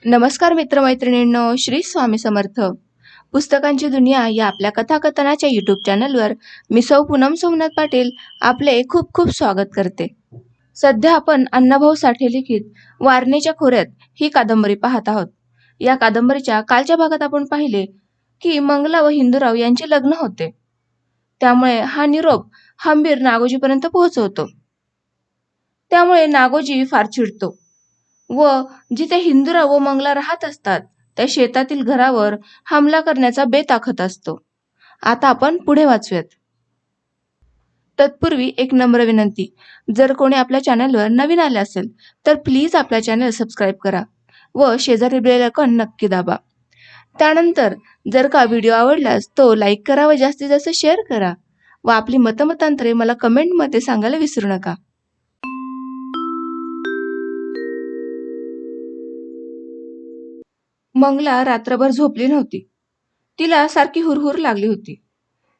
नमस्कार मित्रमैत्रिणींनो, श्री स्वामी समर्थ. पुस्तकांची दुनिया या आपल्या कथाकथनाच्या यूट्यूब चॅनलवर मी सौ पूनम सोमनाथ पाटील आपले खूप खूप स्वागत करते. सध्या आपण अण्णाभाऊ साठे लिखित वारणेच्या खोऱ्यात ही कादंबरी पाहत आहोत. या कादंबरीच्या कालच्या भागात आपण पाहिले की मंगला व हिंदूराव यांचे लग्न होते. त्यामुळे हा निरोप हंबीर नागोजीपर्यंत पोहोचवतो. त्यामुळे नागोजी फार चिडतो व जिथे हिंदूराव व मंगला राहत असतात त्या शेतातील घरावर हमला करण्याचा बेत आखत असतो. आता आपण पुढे वाचूयात. तत्पूर्वी एक नम्र विनंती, जर कोणी आपल्या चॅनलवर नवीन आले असेल तर प्लीज आपल्या चॅनल सबस्क्राईब करा व शेजारी बेल आयकॉन नक्की दाबा. त्यानंतर जर का व्हिडिओ आवडल्यास तो लाईक करा व जास्तीत जास्त शेअर करा व आपली मतमतांतरे मला कमेंटमध्ये सांगायला विसरू नका. मंगला रात्रभर झोपली नव्हती. तिला सारखी हुरहुर लागली होती.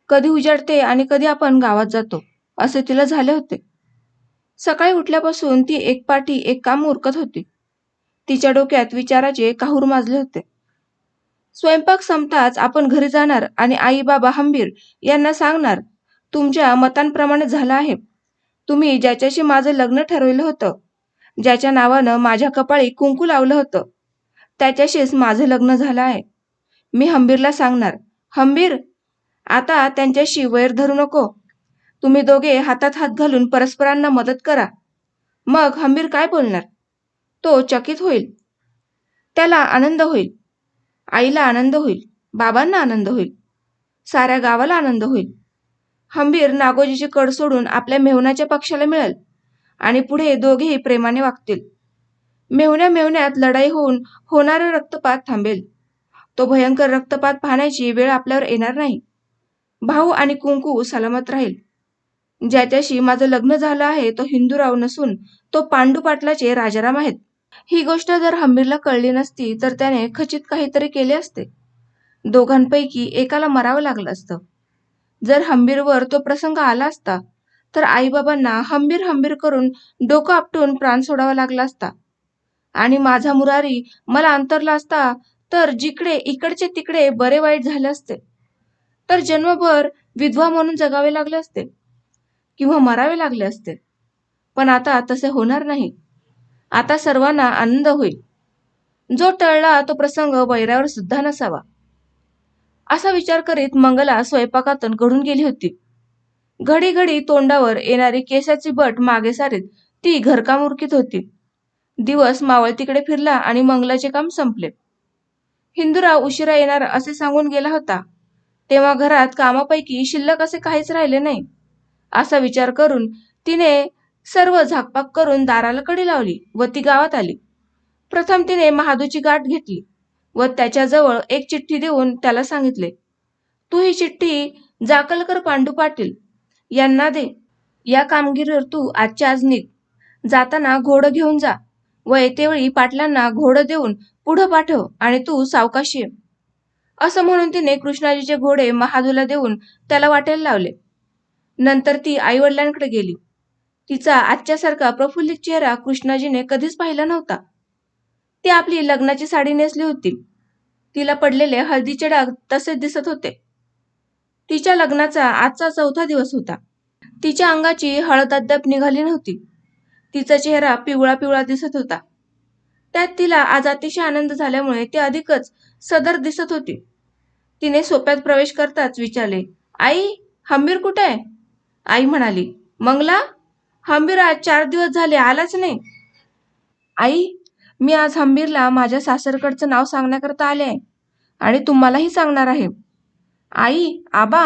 कधी उजाडते आणि कधी आपण गावात जातो असे तिला झाले होते. सकाळी उठल्यापासून ती एकपाठी एक काम उरकत होती. तिच्या डोक्यात विचाराचे काहूर माजले होते. स्वयंपाक संपताच आपण घरी जाणार आणि आई बाबा हंबीर यांना सांगणार, तुमच्या मतांप्रमाणे झालं आहे. तुम्ही ज्याच्याशी माझं लग्न ठरवलं होतं, ज्याच्या नावानं माझ्या कपाळी कुंकू लावलं होतं, त्याच्याशीच माझं लग्न झालं आहे. मी हंबीरला सांगणार, हंबीर, आता त्यांच्याशी वैर धरू नको. तुम्ही दोघे हातात हात घालून परस्परांना मदत करा. मग हंबीर काय बोलणार? तो चकित होईल. त्याला आनंद होईल. आईला आनंद होईल. बाबांना आनंद होईल. साऱ्या गावाला आनंद होईल. हंबीर नागोजीची कड सोडून आपल्या मेहुण्याच्या पक्षाला मिळेल आणि पुढे दोघेही प्रेमाने वागतील. मेहुण्यात लढाई होऊन होणारा रक्तपात थांबेल. तो भयंकर रक्तपात पाहण्याची वेळ आपल्यावर येणार नाही. भाऊ आणि कुंकू सलामत राहील. ज्याच्याशी माझं लग्न झालं आहे तो हिंदूराव नसून तो पांडू पाटलाचे राजाराम आहेत. ही गोष्ट जर हंबीरला कळली नसती तर त्याने खचित काहीतरी केले असते. दोघांपैकी एकाला मरावं लागलं असतं. जर हंबीरवर तो प्रसंग आला असता तर आईबाबांना हंबीर हंबीर करून डोकं आपटून प्राण सोडावा लागला असता आणि माझा मुरारी मला अंतरला असता तर जिकडे इकडचे तिकडे बरे वाईट झाले असते. तर जन्मभर विधवा म्हणून जगावे लागले असते किंवा मरावे लागले असते. पण आता तसे होणार नाही. आता सर्वांना आनंद होईल. जो टळला तो प्रसंग वैरावर सुद्धा नसावा. असा विचार करीत मंगला स्वयंपाकातून घडून गेली होती. घडी घडी तोंडावर येणारी केसाची बट मागे सारीत ती घरकाम उरकीत होती. दिवस मावळतीकडे फिरला आणि मंगलाचे काम संपले. हिंदूराव उशिरा येणार असे सांगून गेला होता. तेव्हा घरात कामापैकी शिल्लक असे काहीच राहिले नाही. असा विचार करून तिने सर्व झाकपाक करून दाराला कडी लावली व ती गावात आली. प्रथम तिने महादूची गाठ घेतली व त्याच्याजवळ एक चिठ्ठी देऊन त्याला सांगितले, तू ही चिठ्ठी जाकलकर पांडू पाटील यांना दे. या कामगिरीवर तू आजच्या आज निघ. जाताना घोडं घेऊन जा व येतेवेळी पाटलांना घोडं देऊन पुढं पाठव आणि तू सावकाशी ये. असं म्हणून तिने कृष्णाजीचे घोडे महादूला देऊन त्याला वाटेल लावले. नंतर ती आईवडिलांकडे गेली. तिचा आजच्यासारखा प्रफुल्लित चेहरा कृष्णाजीने कधीच पाहिला नव्हता. ती आपली लग्नाची साडी नेसली होती. तिला पडलेले हळदीचे डाग तसेच दिसत होते. तिच्या लग्नाचा आजचा 4था दिवस होता. तिच्या अंगाची हळद अद्याप निघाली नव्हती. तिचा चेहरा पिवळा पिवळा दिसत होता. त्यात तिला आज अतिशय आनंद झाल्यामुळे ती अधिकच सदर दिसत होती. तिने सोप्यात प्रवेश करताच विचारले, आई, हंबीर कुठे आहे? आई म्हणाली, मंगला, हंबीर आज 4 दिवस झाले आलाच नाही. आई, मी आज हंबीरला माझ्या सासरकडचं नाव सांगण्याकरता आले आहे आणि तुम्हालाही सांगणार आहे. आई, आबा,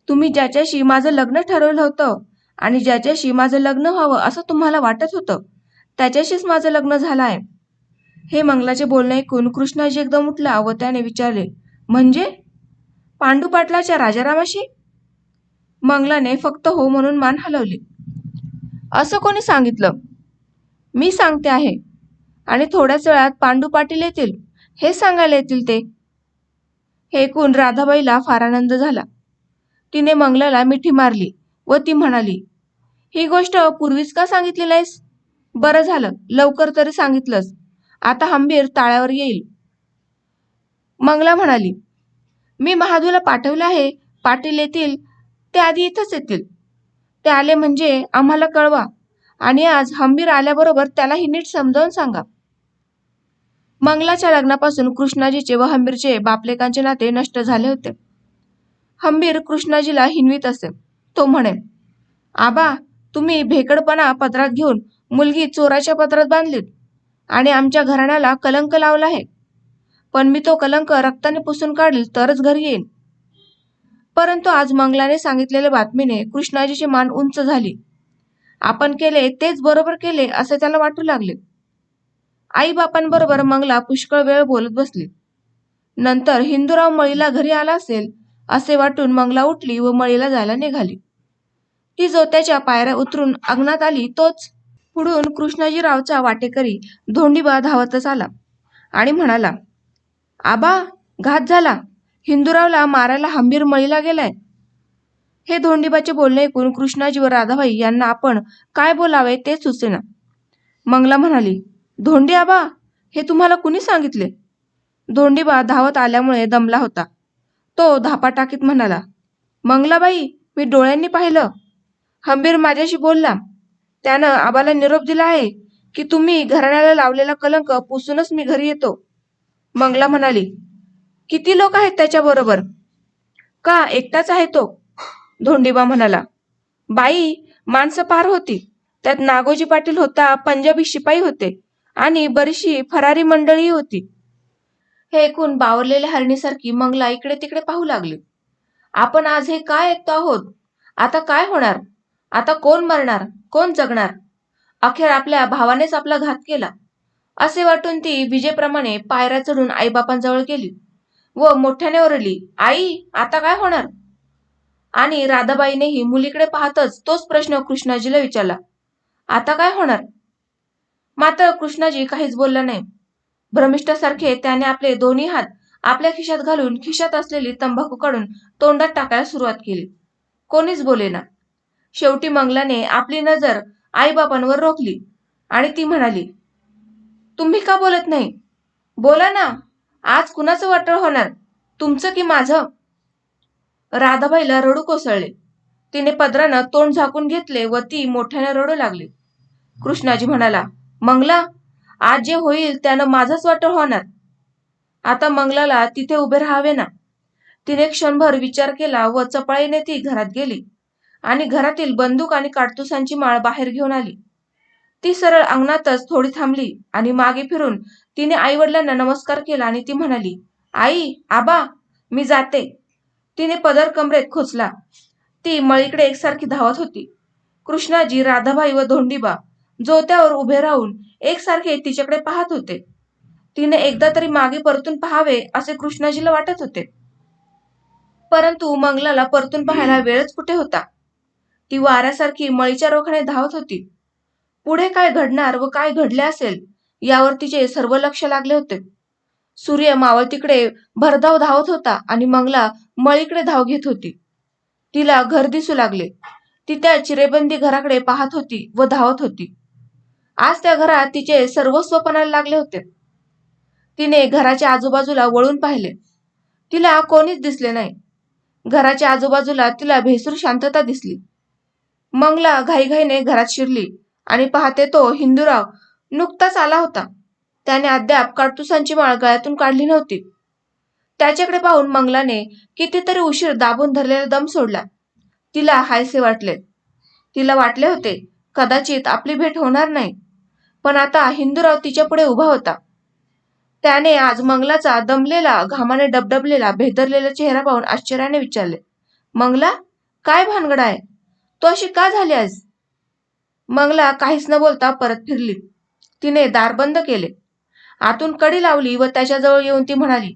तुम्ही ज्याच्याशी माझं लग्न ठरवलं होतं आणि ज्याच्याशी माझं लग्न व्हावं असं तुम्हाला वाटत होतं त्याच्याशीच माझं लग्न झालं आहे. हे मंगलाचे बोलणे ऐकून कृष्णाजी एकदम उठला व त्याने विचारले, म्हणजे पांडू पाटलाच्या राजारामाशी? मंगलाने फक्त हो म्हणून मान हलवली. असं कोणी सांगितलं? मी सांगते आहे. आणि थोड्याच वेळात पांडू पाटील येतील, हे सांगायला येतील ते. हे ऐकून राधाबाईला फार आनंद झाला. तिने मंगलाला मिठी मारली व ती म्हणाली, ही गोष्ट पूर्वीच का सांगितली नाहीस? बरं झालं, लवकर तरी सांगितलंस. आता हंबीर ताळ्यावर येईल. मंगला म्हणाली, मी महादूला पाठवलं आहे. पाटील येतील ते आधी इथंच येतील. ते आले म्हणजे आम्हाला कळवा आणि आज हंबीर आल्याबरोबर त्यालाही नीट समजावून सांगा. मंगलाच्या लग्नापासून कृष्णाजीचे व हंबीरचे बापलेकांचे नाते नष्ट झाले होते. हंबीर कृष्णाजीला हिनवीत असे. तो म्हणे, आबा, तुम्ही भेकडपणा पदरात घेऊन मुलगी चोराच्या पदरात बांधलीत आणि आमच्या घराण्याला कलंक लावला आहे. पण मी तो कलंक रक्ताने पुसून काढील तरच घरी येईन. परंतु आज मंगलाने सांगितलेल्या बातमीने कृष्णाजीची मान उंच झाली. आपण केले तेच बरोबर केले असे त्याला वाटू लागले. आई बापांबरोबर मंगला पुष्कळ वेळ बोलत बसली. नंतर हिंदूराव मळीला घरी आला असेल असे वाटून मंगला उठली व मळीला जायला निघाली. ती जोत्याच्या पायऱ्या उतरून अंगणात आली तोच पुढून कृष्णाजीरावचा वाटेकरी धोंडीबा धावतच आला आणि म्हणाला, आबा, घात झाला. हिंदूरावला मारायला हंबीर मळीला गेलाय. हे धोंडीबाचे बोलणे ऐकून कृष्णाजी व राधाबाई यांना आपण काय बोलावे ते सुचेना. मंगला म्हणाली, धोंडी आबा, हे तुम्हाला कुणी सांगितले? धोंडीबा धावत आल्यामुळे दमला होता. तो धापा टाकीत म्हणाला, मंगलाबाई, मी डोळ्यांनी पाहिलं. हंबीर माझ्याशी बोलला. त्यानं आबाला निरोप दिला आहे की तुम्ही घराण्याला लावलेला कलंक पुसूनच मी घरी येतो. मंगला म्हणाली, किती लोक आहेत त्याच्याबरोबर? का एकटाच आहे तो? धोंडीबा म्हणाला, बाई, माणसं पार होती. त्यात नागोजी पाटील होता, पंजाबी शिपाई होते आणि बरीचशी फरारी मंडळी होती. हे ऐकून बावरलेल्या हरणीसारखी मंगला इकडे तिकडे पाहू लागली. आपण आज हे काय ऐकतो आहोत? आता काय होणार? आता कोण मरणार, कोण जगणार? अखेर आपल्या भावानेच आपला घात केला असे वाटून ती विजेप्रमाणे पायऱ्या चढून आईबापांजवळ गेली व मोठ्याने ओरडली, आई, आता काय होणार? आणि राधाबाईनेही मुलीकडे पाहतच तोच प्रश्न कृष्णाजीला विचारला, आता काय होणार? मात्र कृष्णाजी काहीच बोलला नाही. भ्रमिष्ठासारखे त्याने आपले दोन्ही हात आपल्या खिशात घालून खिशात असलेली तंबाखू काढून तोंडात टाकायला सुरुवात केली. कोणीच बोलेना. शेवटी मंगलाने आपली नजर आईबापांवर रोखली आणि ती म्हणाली, तुम्ही का बोलत नाही? बोला ना, आज कुणाचं वाटोळ होणार, तुमचं की माझं? राधाबाईला रडू कोसळले. तिने पदरानं तोंड झाकून घेतले व ती मोठ्याने रडू लागली. कृष्णाजी म्हणाला, मंगला, आज जे होईल त्यानं माझंच वाटोळ होणार. आता मंगलाला तिथे उभे राहावे ना. तिने क्षणभर विचार केला व चपळाईने ती घरात गेली आणि घरातील बंदूक आणि काडतुसांची माळ बाहेर घेऊन आली. ती सरळ अंगणातच थोडी थांबली आणि मागे फिरून तिने आईवडिलांना नमस्कार केला आणि ती म्हणाली, आई, आबा, मी जाते. तिने पदर कमरेत खोचला. ती मळीकडे एकसारखी धावत होती. कृष्णाजी, राधाबाई व धोंडीबा जोत्यावर उभे राहून एकसारखे तिच्याकडे पाहत होते. तिने एकदा तरी मागे परतून पाहावे असे कृष्णाजीला वाटत होते. परंतु मंगलाला परतून पाहायला वेळच कुठे होता. ती वाऱ्यासारखी मळीच्या रोखाने धावत होती. पुढे काय घडणार व काय घडले असेल यावर तिचे सर्व लक्ष लागले होते. सूर्य मावळतीकडे भरधाव धावत होता आणि मंगला मळीकडे धाव घेत होती. तिला घर दिसू लागले. ती त्या चिरेबंदी घराकडे पाहत होती व धावत होती. आज त्या घरात तिचे सर्वस्व पणाला लागले होते. तिने घराच्या आजूबाजूला वळून पाहिले. तिला कोणीच दिसले नाही. घराच्या आजूबाजूला तिला भेसूर शांतता दिसली. मंगला घाईघाईने घरात शिरली आणि पाहते तो हिंदूराव नुकताच आला होता. त्याने अद्याप काडतुसांची माळ गळ्यातून काढली नव्हती. त्याच्याकडे पाहून मंगलाने कितीतरी उशीर दाबून धरलेला दम सोडला. तिला हायसे वाटले. तिला वाटले होते कदाचित आपली भेट होणार नाही. पण आता हिंदूराव तिच्या पुढे उभा होता. त्याने आज मंगलाचा दमलेला, घामाने डबडबलेला, भेदरलेला चेहरा पाहून आश्चर्याने विचारले, मंगला, काय भानगड आहे? तू अशी का झाली आज? मंगला काहीच न बोलता परत फिरली. तिने दार बंद केले. आतून कडी लावली व त्याच्याजवळ येऊन ती म्हणाली,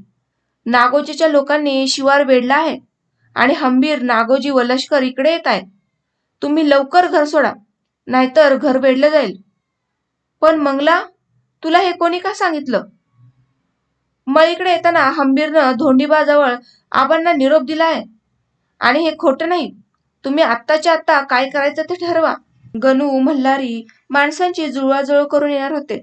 नागोजीच्या लोकांनी शिवार वेढला आहे आणि हंबीर, नागोजी व लष्कर इकडे येत आहे. तुम्ही लवकर घर सोडा, नाहीतर घर वेढलं जाईल. पण मंगला, तुला हे कोणी का सांगितलं? मळीकडे येताना हंबीरनं धोंडीबाजवळ आबांना निरोप दिला आहे आणि हे खोटं नाही. तुम्ही आत्ताच्या आत्ता काय करायचं ते ठरवा. गणू, मल्हारी माणसांची जुळवाजुळव करून येणार होते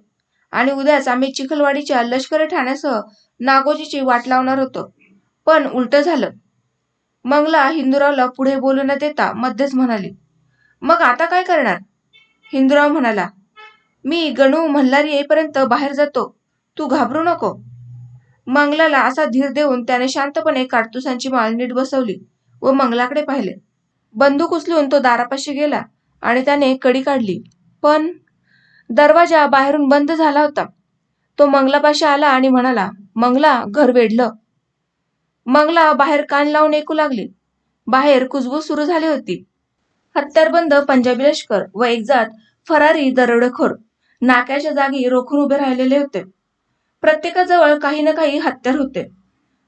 आणि उद्याच आम्ही चिखलवाडीच्या लष्करी ठाण्यासह नागोजीची वाट लावणार होतो. पण उलट झालं. मंगला हिंदूरावला पुढे बोलू न देता मध्येच म्हणाली, मग आता काय करणार? हिंदूराव म्हणाला, मी गणू मल्हार येईपर्यंत बाहेर जातो. तू घाबरू नको. मंगलाला असा धीर देऊन त्याने शांतपणे काडतुसांची माळ नीट बसवली व मंगलाकडे पाहिले. बंदूक उचलून तो दारापाशी गेला आणि त्याने कडी काढली. पण दरवाजा बाहेरून बंद झाला होता. तो मंगलापाशी आला आणि म्हणाला, मंगला, घर वेढलं. मंगला बाहेर कान लावून ऐकू लागली. बाहेर कुजबूज सुरू झाली होती. हत्यारबंद पंजाबी लष्कर व एकजात फरारी दरोडेखोर नाक्याच्या जागी रोखून उभे राहिलेले होते. प्रत्येकाजवळ काही ना काही हत्यार होते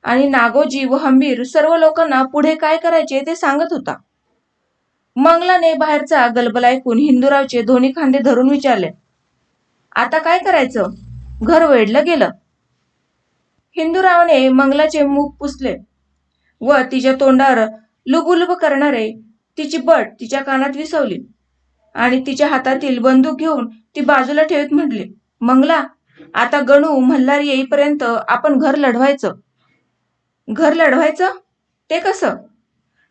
आणि नागोजी व हंबीर सर्व लोकांना पुढे काय करायचे ते सांगत होता. मंगलाने बाहेरचा गलबला ऐकून हिंदूरावचे दोन्ही खांदे धरून विचारले, आता काय करायचं? घर वेढलं गेलं. हिंदूरावने मंगलाचे मुख पुसले व तिच्या तोंडावर लुबुलुब करणारे तिची बट तिच्या कानात विसवली आणि तिच्या हातातील बंदूक घेऊन ती बाजूला ठेवत म्हटले, मंगला, आता गणू मल्हार येईपर्यंत आपण घर लढवायचं. घर लढवायचं? ते कसं?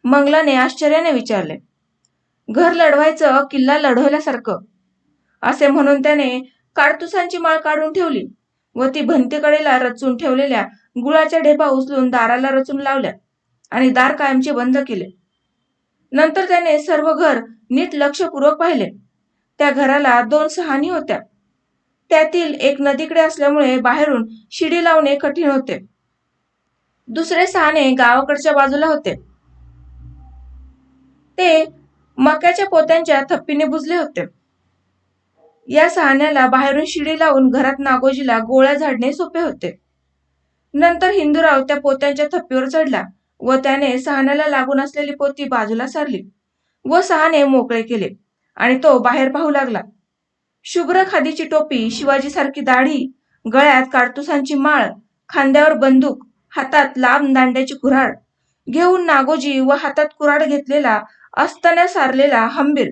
मंगलाने आश्चर्याने विचारले. घर लढवायचं किल्ला लढवल्यासारखं. असे म्हणून त्याने काडतुसांची माळ काढून ठेवली व ती भिंतीकडेला रचून ठेवलेल्या गुळाच्या ढेपा उचलून दाराला रचून लावल्या आणि दार कायमचे बंद केले. नंतर त्याने सर्व घर नीट लक्षपूर्वक पाहिले. त्या घराला 2 सहाणी होत्या. त्यातील एक नदीकडे असल्यामुळे बाहेरून शिडी लावणे कठीण होते. दुसरे सहाणे गावाकडच्या बाजूला होते. ते मक्याच्या पोत्यांच्या थप्पीने बुजले होते. या सहाण्याला बाहेरून शिडी लावून घरात नागोजीला गोळ्या झाडणे सोपे होते. नंतर हिंदूराव त्या पोत्यांच्या थप्पीवर चढला व त्याने सहाण्याला लागून असलेली पोती बाजूला सारली व सहाणे मोकळे केले आणि तो बाहेर पाहू लागला. शुभ्र खादीची टोपी, शिवाजीसारखी दाढी, गळ्यात काडतुसांची माळ, खांद्यावर बंदूक, हातात लांब दांड्याची कुऱ्हाड घेऊन नागोजी व हातात कुऱ्हाड घेतलेला अस्ताना सारलेला हंबीर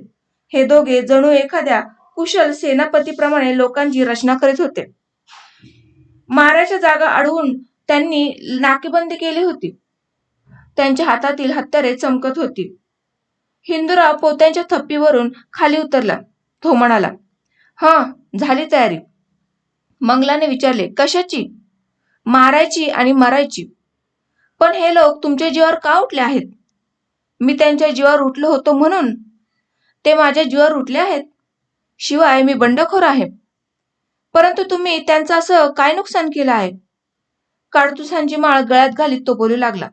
हे दोघे जणू एखाद्या कुशल सेनापतीप्रमाणे लोकांची रचना करीत होते. माराच्या जागा अडवून त्यांनी नाकेबंदी केली होती. त्यांच्या हातातील हत्यारे चमकत होती. हिंदूराव पोत्यांच्या थप्पीवरून खाली उतरला. तो म्हणाला, हं, झाली तयारी. मंगलाने विचारले, कशाची? मारायची आणि मरायची. पण हे लोक तुमच्या जीवावर का उठले आहेत? मी त्यांच्या जीवावर उठलो होतो म्हणून? ते माझ्या जीवावर उठले आहेत. शिवाय मी बंडखोर आहे. परंतु तुम्ही त्यांचं असं काय नुकसान केलं आहे? काडतुसांची माळ गळ्यात घालीत तो बोलू लागला,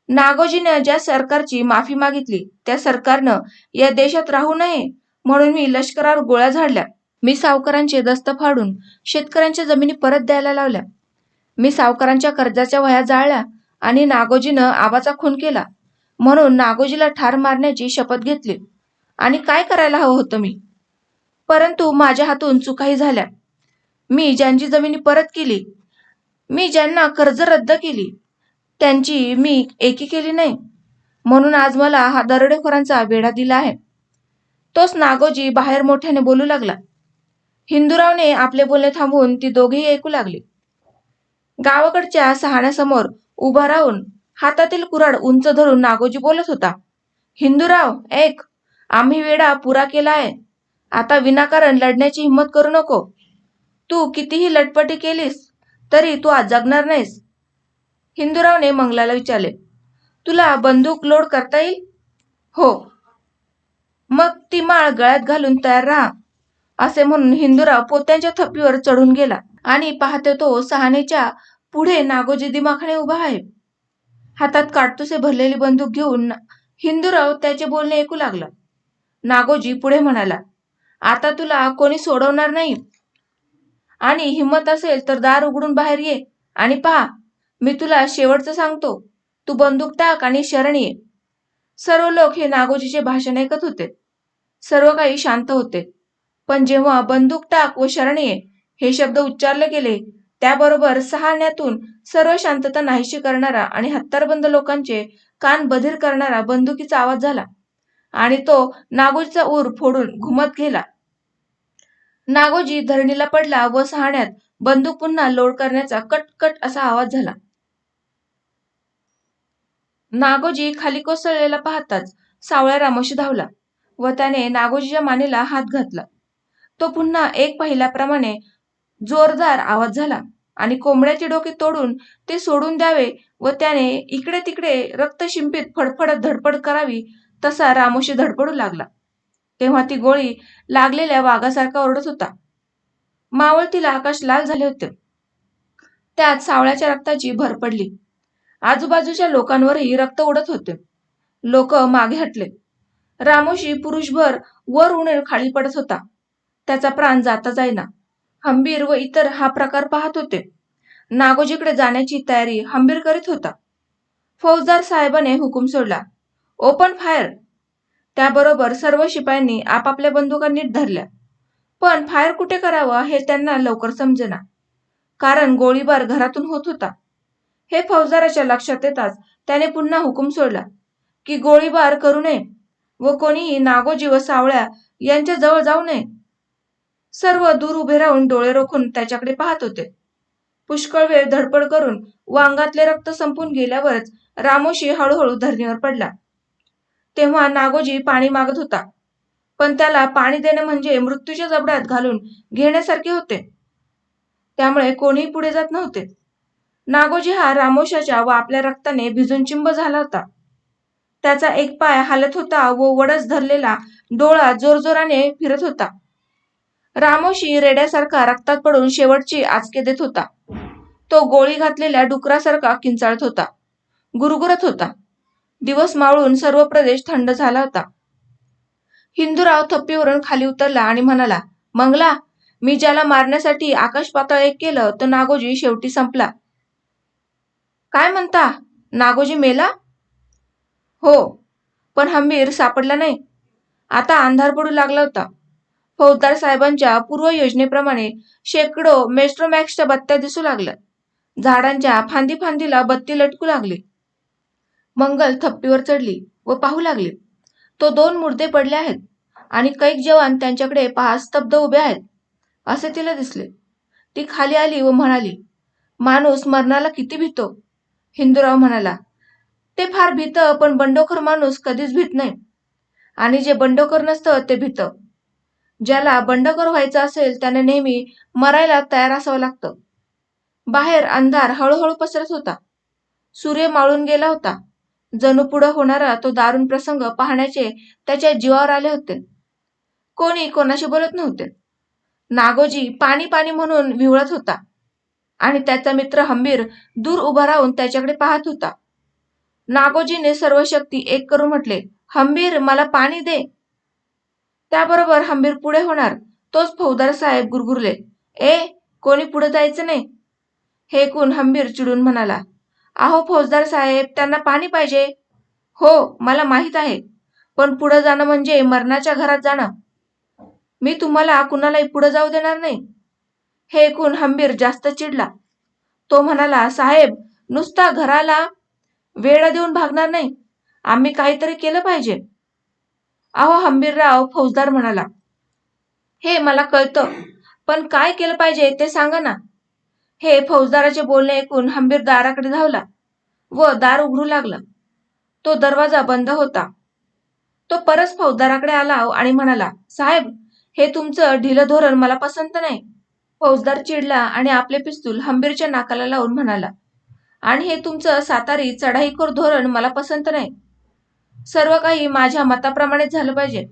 नागोजीनं ज्या सरकारची माफी मागितली त्या सरकारनं या देशात राहू नये म्हणून मी लष्करावर गोळ्या झाडल्या. मी सावकारांचे दस्त फाडून शेतकऱ्यांच्या जमिनी परत द्यायला लावल्या. मी सावकारांच्या कर्जाच्या वह्या जाळल्या आणि नागोजीनं आबाचा खून केला म्हणून नागोजीला ठार मारण्याची शपथ घेतली. आणि काय करायला हवं होतं मी? परंतु माझ्या हातून चुकाही झाल्या. मी ज्यांची जमिनी परत केली, मी ज्यांना कर्ज रद्द केली, त्यांची मी एकी केली नाही म्हणून आज मला हा दरोडेखोरांचा वेढा दिला आहे. तोच नागोजी बाहेर मोठ्याने बोलू लागला. हिंदूरावने आपले बोलणे थांबवून ती दोघेही ऐकू लागली. गावाकडच्या सहाण्यासमोर उभा राहून हातातील कुऱ्हाड उंच धरून नागोजी बोलत होता, हिंदूराव ऐक, आम्ही वेढा पुरा केला आहे. आता विनाकारण लढण्याची हिंमत करू नको. तू कितीही लटपटी केलीस तरी तू आज जगणार नाहीस. हिंदूरावने मंगलाला विचारले, तुला बंदूक लोड करता येईल? हो. मग ती माळ गळ्यात घालून तयार राहा. असे म्हणून हिंदूराव पोत्यांच्या थप्पीवर चढून गेला आणि पाहते तो सहानेच्या पुढे नागोजी दिमाखाने उभा आहे. हातात काडतुसे भरलेली बंदूक घेऊन हिंदूराव त्याचे बोलणे ऐकू लागला. नागोजी पुढे म्हणाला, आता तुला कोणी सोडवणार नाही आणि हिंमत असेल तर दार उघडून बाहेर ये आणि पहा, मी तुला शेवटचं सांगतो. तू बंदूक टाक आणि शरण ये. सर्व लोक हे नागोजीचे भाषण ऐकत होते. सर्व काही शांत होते. पण जेव्हा बंदूक टाक व शरण ये हे शब्द उच्चारले गेले त्याबरोबर सहाण्यातून सर्व शांतता नाहीशी करणारा आणि हत्यारबंद लोकांचे कान बधीर करणारा बंदुकीचा आवाज झाला आणि तो नागोजीचा ऊर फोडून घुमत गेला. नागोजी धरणीला पडला व सहाण्यात बंदूक पुन्हा लोड करण्याचा कटकट असा आवाज झाला. नागोजी खाली कोसळलेला पाहताच सावळ्या रामोशी धावला व त्याने नागोजीच्या मानेला हात घातला. तो पुन्हा एक पहिल्याप्रमाणे जोरदार आवाज झाला आणि कोंबड्याचे डोके तोडून ते सोडून द्यावे व त्याने इकडे तिकडे रक्त शिंपीत फडफडत धडपड करावी तसा रामोशी धडपडू लागला. तेव्हा ती गोळी लागलेल्या वाघासारखा ओरडत होता. मावळतीला आकाश लाल झाले होते. त्यात सावळ्याच्या रक्ताची भर पडली. आजूबाजूच्या लोकांवरही रक्त उडत होते. लोक मागे हटले. रामोशी पुरुषभर वर उडून खाली पडत होता. त्याचा प्राण जाता जाईना. हंबीर व इतर हा प्रकार पाहत होते. नागोजीकडे जाण्याची तयारी हंबीर करीत होता. फौजदार साहेबाने हुकूम सोडला, ओपन फायर. त्याबरोबर सर्व शिपायांनी आपापल्या बंदुका नीट धरल्या. पण फायर कुठे करावा हे त्यांना लवकर समजेना, कारण गोळीबार घरातून होत होता. हे फौजदाराच्या लक्षात येताच त्याने पुन्हा हुकूम सोडला की गोळीबार करू नये व कोणीही नागोजी व सावळ्या यांच्या जवळ जाऊ नये. सर्व दूर उभे राहून डोळे रोखून त्याच्याकडे पाहत होते. पुष्कळ वेळ धडपड करून व अंगातले रक्त संपून गेल्यावरच रामोशी हळूहळू धरणीवर पडला. तेव्हा नागोजी पाणी मागत होता, पण त्याला पाणी देणे म्हणजे मृत्यूच्या जबड्यात घालून घेण्यासारखे होते. त्यामुळे कोणीही पुढे जात नव्हते. नागोजी हा रामोशाच्या व आपल्या रक्ताने भिजून चिंब झाला होता. त्याचा एक पाय हालत होता व वडस धरलेला डोळा जोरजोराने फिरत होता. रामोशी रेड्यासारखा रक्तात पडून शेवटची आचके देत होता. तो गोळी घातलेल्या डुकरासारखा किंचाळत होता, गुरगुरत होता. दिवस मावळून सर्व प्रदेश थंड झाला होता. हिंदूराव थप्पीवरून खाली उतरला आणि म्हणाला, मंगला, मी ज्याला मारण्यासाठी आकाश पाताळ एक केलं तो नागोजी शेवटी संपला. काय म्हणता? नागोजी मेला? हो, पण हंबीर सापडला नाही. आता अंधार पडू लागला होता. फौजदार साहेबांच्या पूर्व योजनेप्रमाणे शेकडो मेस्ट्रोमॅक्सच्या बत्त्या दिसू लागल्या. झाडांच्या फांदी फांदीला बत्ती लटकू लागली. मंगल थप्पीवर चढली व पाहू लागली. तो 2 मुर्दे पडले आहेत आणि कैक जवान त्यांच्याकडे पाहत स्तब्ध उभे आहेत असे तिला दिसले. ती खाली आली व म्हणाली, माणूस मरणाला किती भीतो? हिंदूराव म्हणाला, ते फार भीतं, पण बंडखोर माणूस कधीच भीत नाही. आणि जे बंडखोर नसतं ते भीतं. ज्याला बंडखोर व्हायचं असेल त्याने नेहमी मरायला तयार असावं लागतं. बाहेर अंधार हळूहळू पसरत होता. सूर्य मावळून गेला होता. जणू पुढं होणारा तो दारुण प्रसंग पाहण्याचे त्याच्या जीवावर आले होते. कोणी कोणाशी बोलत नव्हते. नागोजी पाणी पाणी म्हणून विवळत होता आणि त्याचा मित्र हंबीर दूर उभा राहून त्याच्याकडे पाहत होता. नागोजीने सर्व शक्ती एक करून म्हटले, हंबीर, मला पाणी दे. त्याबरोबर हंबीर पुढे होणार तोच फौजदार साहेब गुरगुरले, कोणी पुढे जायचं नाही. हे ऐकून हंबीर चिडून म्हणाला, अहो फौजदार साहेब, त्यांना पाणी पाहिजे. हो, मला माहीत आहे, पण पुढे जाणं म्हणजे मरणाच्या घरात जाणं. मी तुम्हाला कुणालाही पुढे जाऊ देणार नाही. हे ऐकून हंबीर जास्त चिडला. तो म्हणाला, साहेब, नुसता घराला वेढा देऊन भागणार नाही. आम्ही काहीतरी केलं पाहिजे. अहो हंबीरराव, फौजदार म्हणाला, हे मला कळतं, पण काय केलं पाहिजे ते सांगा ना. हे फौजदाराचे बोलणे ऐकून हंबीर दाराकडे धावला व दार उघडू लागला. तो दरवाजा बंद होता. तो परत फौजदाराकडे आला आणि म्हणाला, साहेब, हे तुमचं ढिलं धोरण मला पसंत नाही. फौजदार चिडला आणि आपले पिस्तूल हंबीरच्या नाकाला लावून म्हणाला, आणि हे तुमचं सातारी चढाईखोर धोरण मला पसंत नाही. सर्व काही माझ्या मताप्रमाणेच झालं पाहिजे.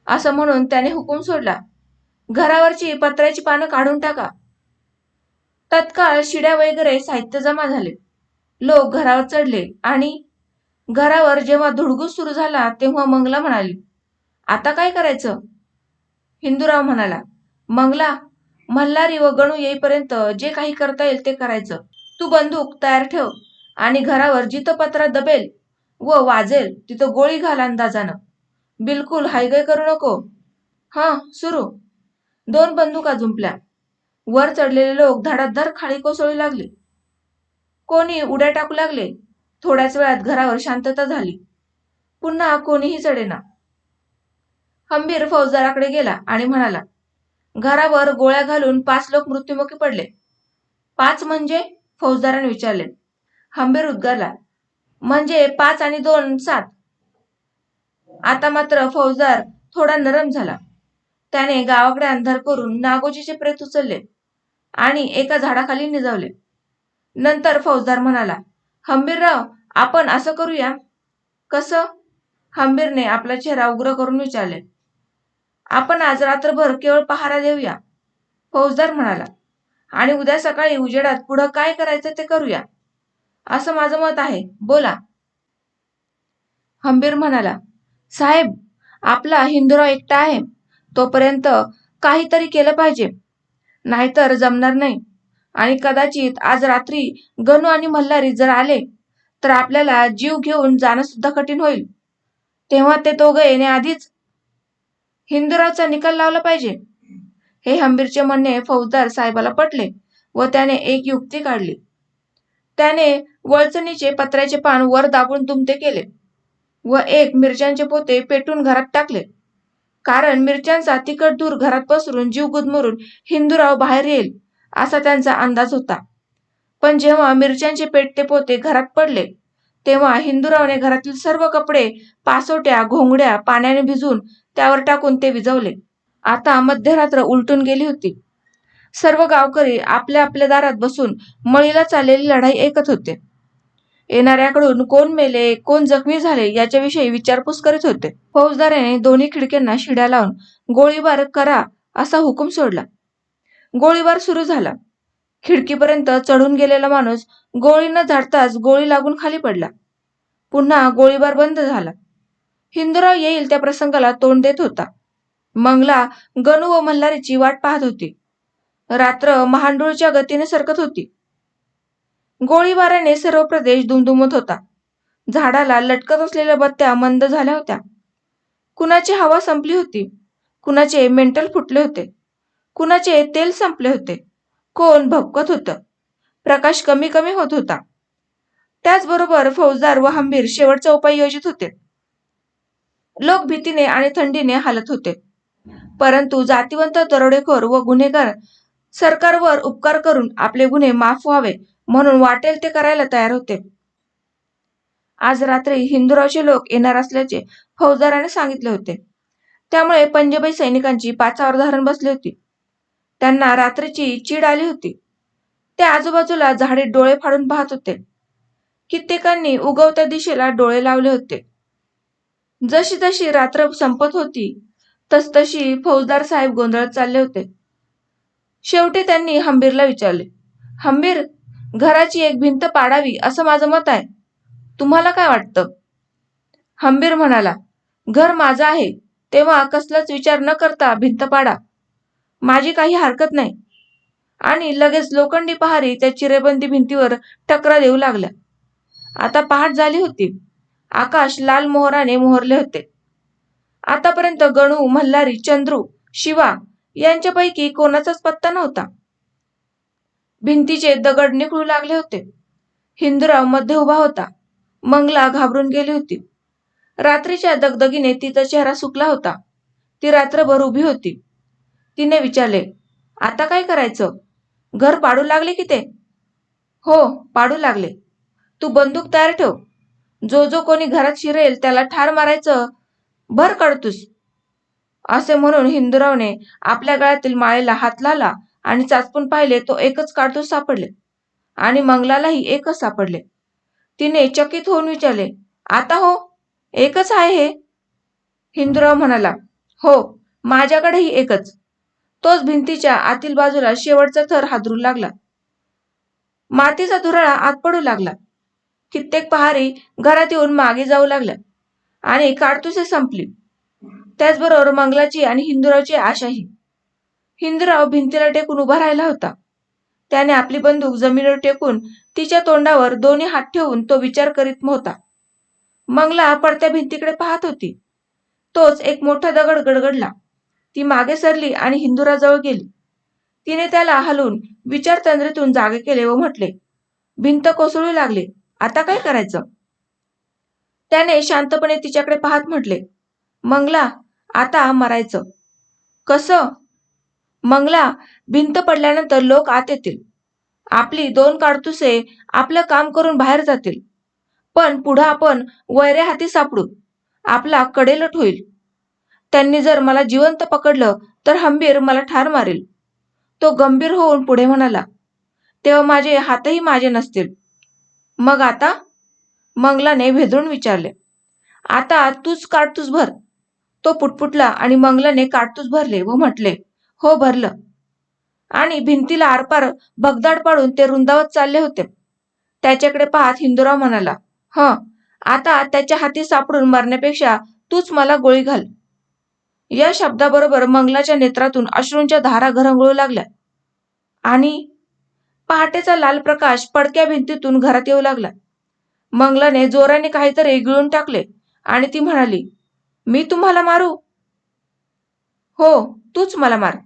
असं म्हणून त्याने हुकूम सोडला, घरावरची पत्र्याची पानं काढून टाका. तत्काळ शिड्या वगैरे साहित्य जमा झाले. लोक घरावर चढले आणि घरावर जेव्हा धुडगूस सुरू झाला तेव्हा मंगला म्हणाली, आता काय करायचं? हिंदूराव म्हणाला, मंगला, मल्हारी व गणू येईपर्यंत जे काही करता येईल ते करायचं. तू बंदूक तयार ठेव आणि घरावर जिथं पत्रा दबेल व वाजेल तिथं गोळी घाल अंदाजानं. बिलकुल हायगय करू नको. हां, सुरू. 2 बंदुका जुंपल्या. वर चढलेले लोक धडाधड खाली कोसळू लागले. कोणी उड्या टाकू लागले. थोड्याच वेळात घरावर शांतता झाली. पुन्हा कोणीही चढेना. हंबीर फौजदाराकडे गेला आणि म्हणाला, घरावर गोळ्या घालून 5 लोक मृत्युमुखी पडले. 5 म्हणजे? फौजदाराने विचारले. हंबीर उद्गारला. म्हणजे 5 आणि 2 7. आता मात्र फौजदार थोडा नरम झाला. त्याने गावाकडे अंधार करून नागोजीचे प्रेत उचलले आणि एका झाडाखाली निजावले. नंतर फौजदार म्हणाला, हंबीरराव, आपण असं करूया. कसं? हंबीरने आपला चेहरा उग्र करून विचारले. आपण आज रात्रभर केवळ पहारा देऊया, फौजदार म्हणाला, आणि उद्या सकाळी उजेडात पुढं काय करायचं ते करूया, असं माझं मत आहे. बोला. हंबीर म्हणाला, साहेब, आपला हिंदूराव एकटा आहे. तोपर्यंत काहीतरी केलं पाहिजे, नाहीतर जमणार नाही. आणि कदाचित आज रात्री गणू आणि मल्हारी जर आले तर आपल्याला जीव घेऊन जाणं सुद्धा कठीण होईल. तेव्हा ते दोघं येण्याआधीच हिंदूरावचा निकाल लावला पाहिजे. हे हंबीरचे म्हणणे फौजदार साहेबाला पटले व त्याने एक युक्ती काढली. त्याने वळचणीचे पत्र्याचे पान वर दाबून दुमते केले व एक मिरच्यांचे पोते पेटून घरात टाकले. कारण मिरच्यांचा तिखट धूर घरात पसरून जीव गुदमरून हिंदूराव बाहेर येईल असा त्यांचा अंदाज होता. पण जेव्हा मिरच्यांचे पेटते पोते घरात पडले तेव्हा हिंदूरावने घरातील सर्व कपडे, पासोट्या, घोंगड्या पाण्याने भिजवून त्यावर टाकून ते विझवले. आता मध्यरात्र उलटून गेली होती. सर्व गावकरी आपल्या आपल्या दारात बसून मळीला चाललेली लढाई ऐकत होते. येणाऱ्याकडून कोण मेले, कोण जखमी झाले याच्याविषयी विचारपूस करीत होते. फौजदाराने दोन्ही खिडक्यांना शिड्या लावून गोळीबार करा असा हुकूम सोडला. गोळीबार सुरू झाला. खिडकीपर्यंत चढून गेलेला माणूस गोळी न झाडताच गोळी लागून खाली पडला. पुन्हा गोळीबार बंद झाला. हिंदूराव येईल त्या प्रसंगाला तोंड देत होता. मंगला गणू व मल्हारीची वाट पाहत होती. रात्र महांडूळच्या गतीने सरकत होती. गोळीबाराने सर्व प्रदेश दुमदुमत होता. झाडाला लटकत असलेल्या बत्त्या मंद झाल्या होत्या. कुणाची हवा संपली होती, कुणाचे मेंटल फुटले होते, कुणाचे तेल संपले होते, कोण भपकत होतं. प्रकाश कमी कमी होत होता. त्याचबरोबर फौजदार व हंबीर शेवटचा उपाय योजित होते. लोक भीतीने आणि थंडीने हालत होते. परंतु जातीवंत दरोडेखोर व गुन्हेगार सरकारवर उपकार करून आपले गुन्हे माफ व्हावे म्हणून वाटेल ते करायला तयार होते. आज रात्री हिंदूरावचे लोक येणार असल्याचे फौजदाराने सांगितले होते. त्यामुळे पंजाबी सैनिकांची पाचावर धरण बसली होती. त्यांना रात्रीची चीड आली होती. ते आजूबाजूला झाडे डोळे फाडून पाहत होते. कित्येकांनी उगवत्या दिशेला डोळे लावले होते. जशी जशी रात्र संपत होती तसतशी फौजदार साहेब गोंधळत चालले होते. शेवटी त्यांनी हंबीरला विचारले, हंबीर, घराची एक भिंत पाडावी असं माझं मत आहे. तुम्हाला काय वाटतं? हंबीर म्हणाला, घर माझं आहे तेव्हा कसलाच विचार न करता भिंत पाडा. माझी काही हरकत नाही. आणि लगेच लोखंडी पहारी त्या चिरेबंदी भिंतीवर टकरा देऊ लागल्या. आता पहाट झाली होती. आकाश लाल मोहराने मोहरले होते. आतापर्यंत गणू, मल्हारी, चंद्रू, शिवा यांच्यापैकी कोणाचाच पत्ता नव्हता. भिंतीचे दगड निखळू लागले होते. हिंदूराव मध्ये उभा होता. मंगला घाबरून गेली होती. रात्रीच्या दगदगीने तिचा चेहरा सुकला होता. ती रात्रभर उभी होती. तिने विचारले, आता काय करायचं? घर पाडू लागले की ते? हो, पाडू लागले. तू बंदूक तयार ठेव. जो जो कोणी घरात शिरेल त्याला ठार मारायचं भर काढतोस. असे म्हणून हिंदूरावने आपल्या गळ्यातील माळेला हात लावला आणि चाचपून पाहिले तो एकच काडतूस सापडले आणि मंगलालाही एकच सापडले. तिने चकित होऊन विचारले, आता हो, एकच आहे हे? हिंदूराव म्हणाला, हो, माझ्याकडेही एकच. तोच भिंतीच्या आतील बाजूला शेवटचा थर हादरू लागला. मातीचा धुराळा आत पडू लागला. कित्येक पहारी घरात येऊन मागे जाऊ लागल्या आणि काडतुसे संपली. त्याचबरोबर मंगलाची आणि हिंदूरावची आशाही. हिंदूराव भिंतीला टेकून उभा राहिला होता. त्याने आपली बंदूक जमिनीवर टेकून तिच्या तोंडावर दोन्ही हात ठेवून तो विचार करीत होता. मंगला पडत्या भिंतीकडे पाहत होती. तोच एक मोठा दगड गडगडला. ती मागे सरली आणि हिंदूराजवळ गेली. तिने त्याला हलवून विचारतंद्रीतून जागे केले व म्हटले, भिंत कोसळू लागली, आता काय करायचं? त्याने शांतपणे तिच्याकडे पाहत म्हटले, मंगला, आता मरायचं. कसं? मंगला, भिंत पडल्यानंतर लोक आत येतील. आपली 2 काडतुसे आपलं काम करून बाहेर जातील. पण पुढं आपण वैऱ्या हाती सापडू. आपला कडेलोट होईल. त्यांनी जर मला जिवंत पकडलं तर हंबीर मला ठार मारेल. तो गंभीर होऊन पुढे म्हणाला, तेव्हा माझे हातही माझे नसतील. मग आता? मंगलाने भेदळून विचारले. आता तूच काडतूस भर. तो पुटपुटला आणि मंगलाने काडतूस भरले व म्हटले, हो भरलं. आणि भिंतीला आरपार भगदाड पाडून ते रुंदावत चालले होते. त्याच्याकडे पाहत हिंदूराव म्हणाला, आता त्याच्या हाती सापडून मरण्यापेक्षा तूच मला गोळी घाल. या शब्दाबरोबर मंगलाच्या नेत्रातून अश्रूंच्या धारा घरंगळू लागल्या आणि पहाटेचा लाल प्रकाश पडक्या भिंतीतून घरात येऊ लागला. मंगलाने जोराने काहीतरी गिळून टाकले आणि ती म्हणाली, मी तुम्हाला मारू? हो, तूच मला मार.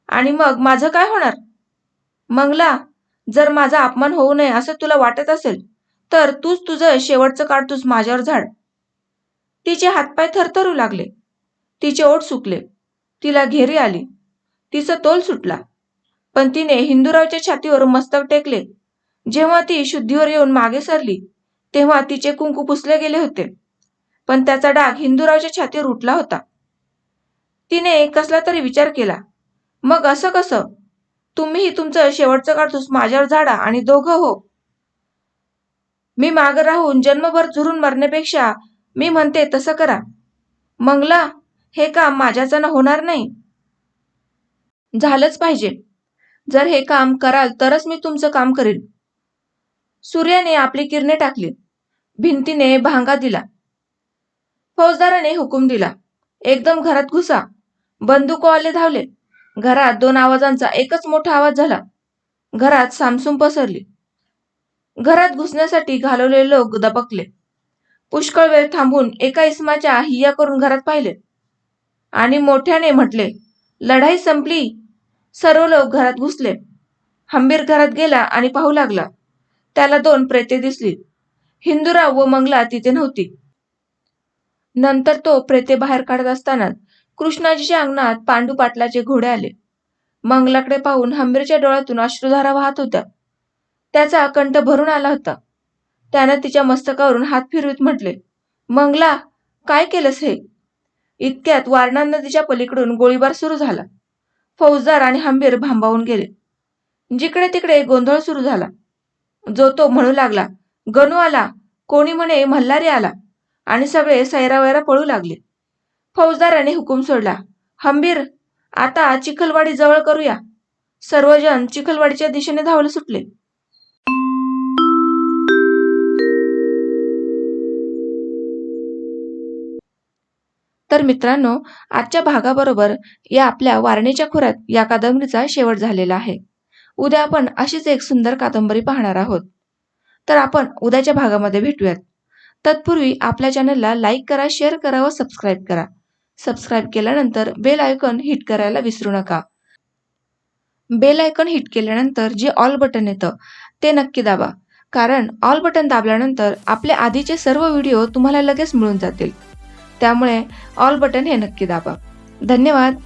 आणि मग माझं काय होणार? मंगला, जर माझा अपमान होऊ नये असं तुला वाटत असेल तर तूच तुझं शेवटचं काडतूस माझ्यावर झाड. तिचे हातपाय थरथरू लागले. तिचे ओठ सुकले. तिला घेरी आली. तिचा तोल सुटला. पण तिने हिंदूरावच्या छातीवर मस्तक टेकले. जेव्हा ती शुद्धीवर येऊन मागे सरली तेव्हा तिचे कुंकू पुसले गेले होते. पण त्याचा डाग हिंदूरावच्या छातीवर उठला होता. तिने कसला तरी विचार केला. मग असं कसं? तुम्हीही तुमचं शेवटचं काडतूस माझ्यावर झाडा आणि दोघं हो. मी मागं राहून जन्मभर झुरून मरण्यापेक्षा मी म्हणते तसं करा. मंगला, हे काम माझ्याच्यानं होणार नाही. झालंच पाहिजे. जर हे काम कराल तरच मी तुमचं काम करीन. सूर्याने आपली किरणे टाकली. भिंतीने भांगा दिला. फौजदाराने हुकूम दिला, एकदम घरात घुसा. बंदुकवाले धावले. घरात 2 आवाजांचा एकच मोठा आवाज झाला. घरात सामसूम पसरली. घरात घुसण्यासाठी घालवलेले लोक दबकले. पुष्कळ वेळ थांबून एका इसमाच्या हिया करून घरात पाहिले आणि मोठ्याने म्हटले, लढाई संपली. सर्व लोक घरात घुसले. हंबीर घरात गेला आणि पाहू लागला. त्याला 2 प्रेते दिसली. हिंदूराव व मंगला तिथे नव्हती. नंतर तो प्रेते बाहेर काढत असताना कृष्णाजीच्या अंगणात पांडू पाटलाचे घोडे आले. मंगलाकडे पाहून हंबीरच्या डोळ्यातून अश्रुधारा वाहत होत्या. त्याचा कंठ भरून आला होता. त्यानं तिच्या मस्तकावरून हात फिरवीत म्हटले, मंगला, काय केलंस हे? इतक्यात वारणा नदीच्या पलीकडून गोळीबार सुरू झाला. फौजदार आणि हंबीर भांबावून गेले. जिकडे तिकडे गोंधळ सुरू झाला. जो तो म्हणू लागला, गणू आला, कोणी म्हणे मल्हारी आला, आणि सगळे सैरावैरा पळू लागले. फौजदाराने हुकूम सोडला, हंबीर, आता चिखलवाडी जवळ करूया. सर्वजण चिखलवाडीच्या दिशेने धावले सुटले. तर मित्रांनो, आजच्या भागाबरोबर या आपल्या वारणेच्या खोऱ्यात या कादंबरीचा शेवट झालेला आहे. उद्या आपण अशीच एक सुंदर कादंबरी पाहणार आहोत. तर आपण उद्याच्या भागामध्ये भेटूयात. तत्पूर्वी आपल्या चॅनलला लाईक करा, शेअर करा व सबस्क्राईब करा. सबस्क्राईब केल्यानंतर बेल आयकॉन हिट करायला विसरू नका. बेल आयकॉन हिट केल्यानंतर जे ऑल बटन येतं ते नक्की दाबा, कारण ऑल बटन दाबल्यानंतर आपले आधीचे सर्व व्हिडिओ तुम्हाला लगेच मिळून जातील. त्यामुळे ऑल बटन हे नक्की दाबा. धन्यवाद.